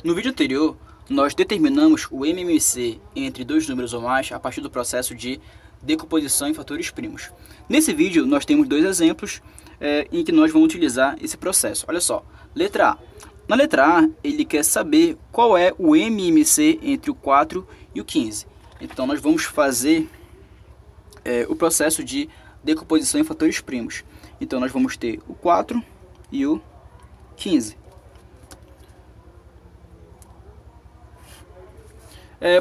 No vídeo anterior, nós determinamos o MMC entre dois números ou mais a partir do processo de decomposição em fatores primos. Nesse vídeo, nós temos dois exemplos em que nós vamos utilizar esse processo. Olha só, letra A. Na letra A, ele quer saber qual é o MMC entre o 4 e o 15. Então, nós vamos fazer o processo de decomposição em fatores primos. Então, nós vamos ter o 4 e o 15.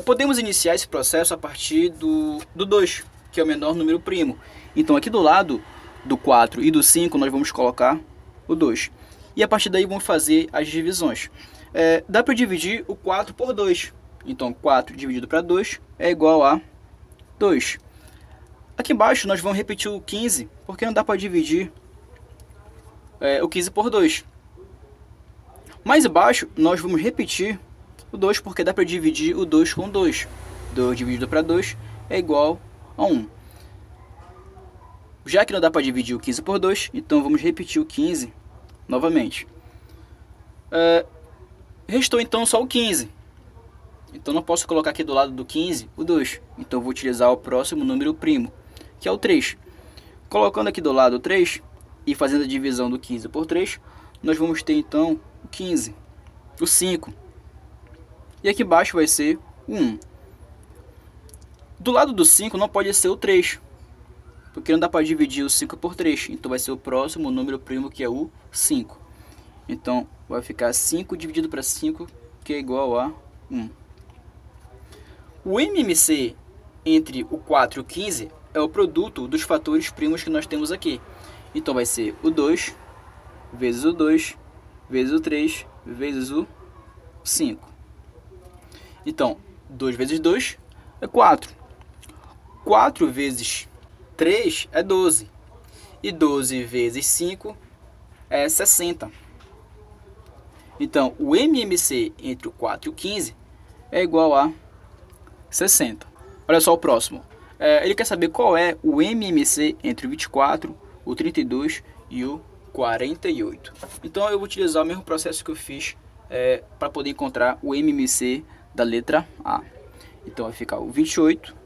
Podemos iniciar esse processo a partir do 2, que é o menor número primo. Então, aqui do lado do 4 e do 5, nós vamos colocar o 2. E a partir daí, vamos fazer as divisões. Dá para dividir o 4 por 2. Então, 4 dividido para 2 é igual a 2. Aqui embaixo, nós vamos repetir o 15, porque não dá para dividir o 15 por 2. Mais embaixo, nós vamos repetir o 2, porque dá para dividir o 2 com 2. 2 dividido para 2 é igual a 1. Já que não dá para dividir o 15 por 2, então vamos repetir o 15 novamente. Restou então só o 15. Então não posso colocar aqui do lado do 15 o 2. Então vou utilizar o próximo número primo, que é o 3. Colocando aqui do lado o 3 e fazendo a divisão do 15 por 3, nós vamos ter então o 15, o 5. E aqui embaixo vai ser o 1. Do lado do 5 não pode ser o 3, porque não dá para dividir o 5 por 3. Então vai ser o próximo número primo, que é o 5. Então vai ficar 5 dividido para 5, que é igual a 1. O MMC entre o 4 e o 15 é o produto dos fatores primos que nós temos aqui. Então vai ser o 2 vezes o 2 vezes o 3 vezes o 5. Então, 2 vezes 2 é 4. 4 vezes 3 é 12. E 12 vezes 5 é 60. Então, o MMC entre o 4 e o 15 é igual a 60. Olha só o próximo. Ele quer saber qual é o MMC entre o 24, o 32 e o 48. Então, eu vou utilizar o mesmo processo que eu fiz para poder encontrar o MMC da letra A. Então vai ficar o 28,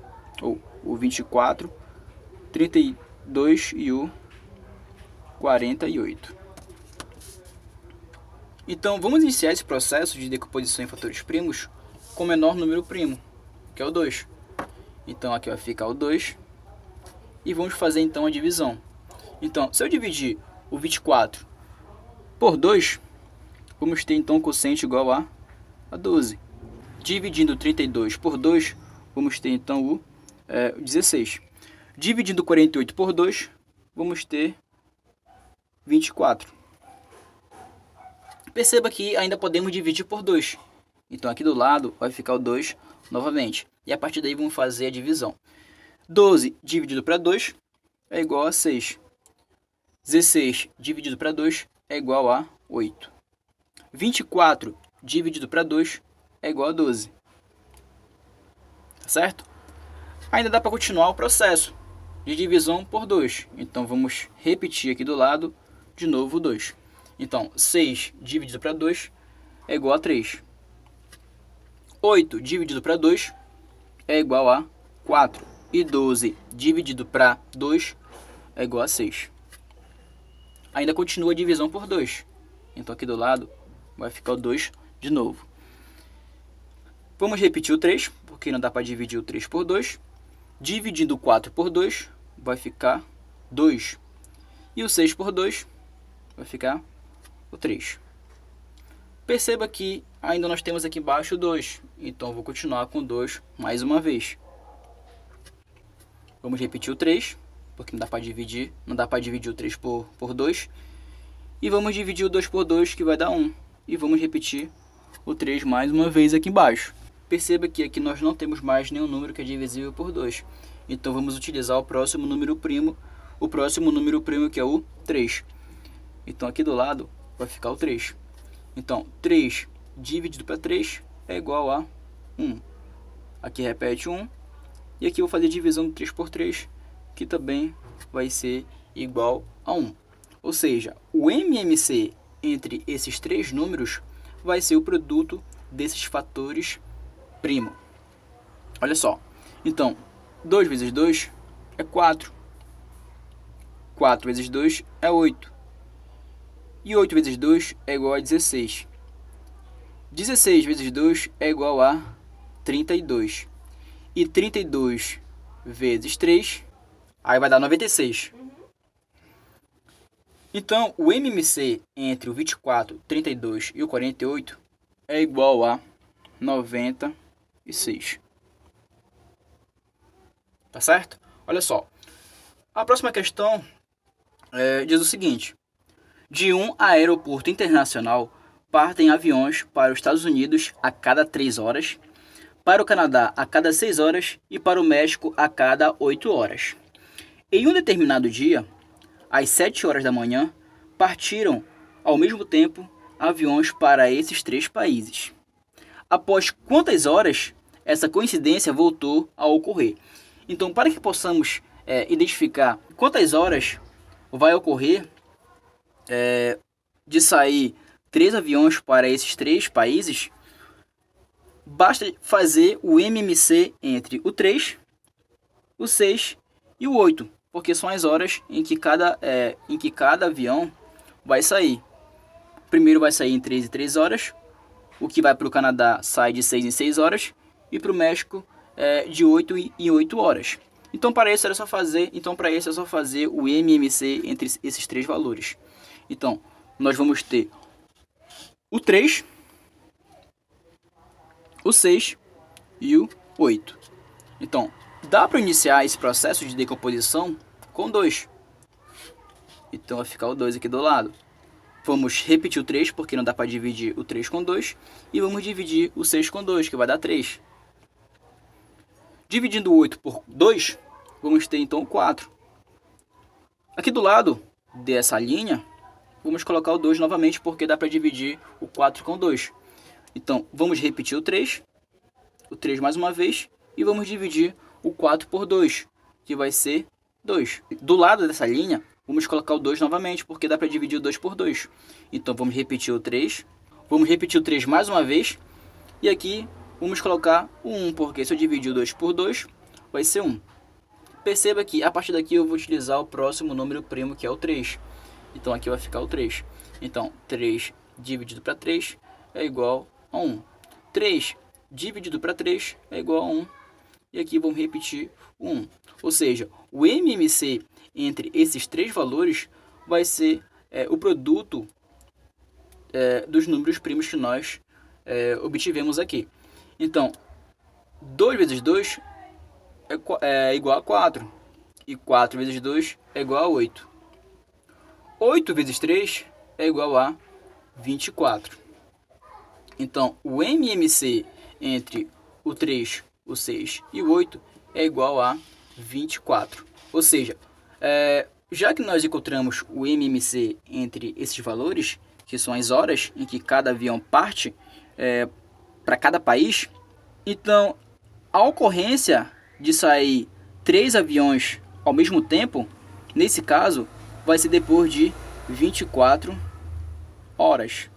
ou o 24, 32 e o 48. Então vamos iniciar esse processo de decomposição em fatores primos com o menor número primo, que é o 2. Então aqui vai ficar o 2 e vamos fazer então a divisão. Então, se eu dividir o 24 por 2, vamos ter então o quociente igual a 12. Dividindo 32 por 2, vamos ter então o 16. Dividindo 48 por 2, vamos ter 24. Perceba que ainda podemos dividir por 2. Então aqui do lado vai ficar o 2 novamente. E a partir daí vamos fazer a divisão. 12 dividido para 2 é igual a 6. 16 dividido para 2 é igual a 8. 24 dividido para 2 é igual a 12. Tá certo? Ainda dá para continuar o processo de divisão por 2. Então vamos repetir aqui do lado de novo o 2. Então 6 dividido para 2 é igual a 3. 8 dividido para 2 é igual a 4. E 12 dividido para 2 é igual a 6. Ainda continua a divisão por 2. Então aqui do lado vai ficar o 2 de novo. Vamos repetir o 3, porque não dá para dividir o 3 por 2. Dividindo o 4 por 2, vai ficar 2. E o 6 por 2 vai ficar o 3. Perceba que ainda nós temos aqui embaixo o 2. Então eu vou continuar com 2 mais uma vez. Vamos repetir o 3, porque não dá para dividir o 3 por 2. E vamos dividir o 2 por 2, que vai dar 1. E vamos repetir o 3 mais uma vez aqui embaixo. Perceba que aqui nós não temos mais nenhum número que é divisível por 2. Então vamos utilizar o próximo número primo, que é o 3. Então aqui do lado vai ficar o 3. Então 3 dividido para 3 é igual a 1. Aqui repete 1. E aqui eu vou fazer a divisão de 3 por 3, que também vai ser igual a 1. Ou seja, o MMC entre esses três números vai ser o produto desses fatores primo. Olha só, então 2 vezes 2 é 4, 4 vezes 2 é 8, e 8 vezes 2 é igual a 16. 16 vezes 2 é igual a 32. E 32 vezes 3, aí vai dar 96. Então, o MMC entre o 24, 32 e o 48 é igual a 96. Tá certo? Olha só. A próxima questão diz o seguinte. De um aeroporto internacional partem aviões para os Estados Unidos a cada 3 horas, para o Canadá a cada 6 horas e para o México a cada 8 horas. Em um determinado dia, às 7 horas da manhã, partiram ao mesmo tempo aviões para esses 3 países. Após quantas horas essa coincidência voltou a ocorrer? Então, para que possamos identificar quantas horas vai ocorrer de sair 3 aviões para esses 3 países, basta fazer o MMC entre o 3, o 6 e o 8, porque são as horas em que cada avião vai sair. Primeiro vai sair em 3 e 3 horas, o que vai para o Canadá sai de 6 em 6 horas, e para o México de 8 em 8 horas. Então para isso é só fazer o MMC entre esses 3 valores. Então nós vamos ter o 3, o 6 e o 8. Então, dá para iniciar esse processo de decomposição com 2. Então vai ficar o 2 aqui do lado. Vamos repetir o 3, porque não dá para dividir o 3 com 2. E vamos dividir o 6 com 2, que vai dar 3. Dividindo o 8 por 2, vamos ter então o 4. Aqui do lado dessa linha, vamos colocar o 2 novamente, porque dá para dividir o 4 com 2. Então, vamos repetir o 3 mais uma vez, e vamos dividir o 4 por 2, que vai ser 2. Do lado dessa linha, vamos colocar o 2 novamente, porque dá para dividir o 2 por 2. Então, vamos repetir o 3 mais uma vez, e aqui vamos colocar o 1, porque se eu dividir o 2 por 2, vai ser 1. Perceba que a partir daqui eu vou utilizar o próximo número primo, que é o 3. Então aqui vai ficar o 3. Então 3 dividido para 3 é igual a 1. 3 dividido para 3 é igual a 1. E aqui vamos repetir o 1. Ou seja, o MMC entre esses 3 valores vai ser o produto dos números primos que nós obtivemos aqui. Então 2 vezes 2 é igual a 4. E 4 vezes 2 é igual a 8. 8 vezes 3 é igual a 24. Então, o MMC entre o 3, o 6 e o 8 é igual a 24. Ou seja, já que nós encontramos o MMC entre esses valores, que são as horas em que cada avião parte para cada país, então a ocorrência de sair 3 aviões ao mesmo tempo, nesse caso, vai ser depois de 24 horas.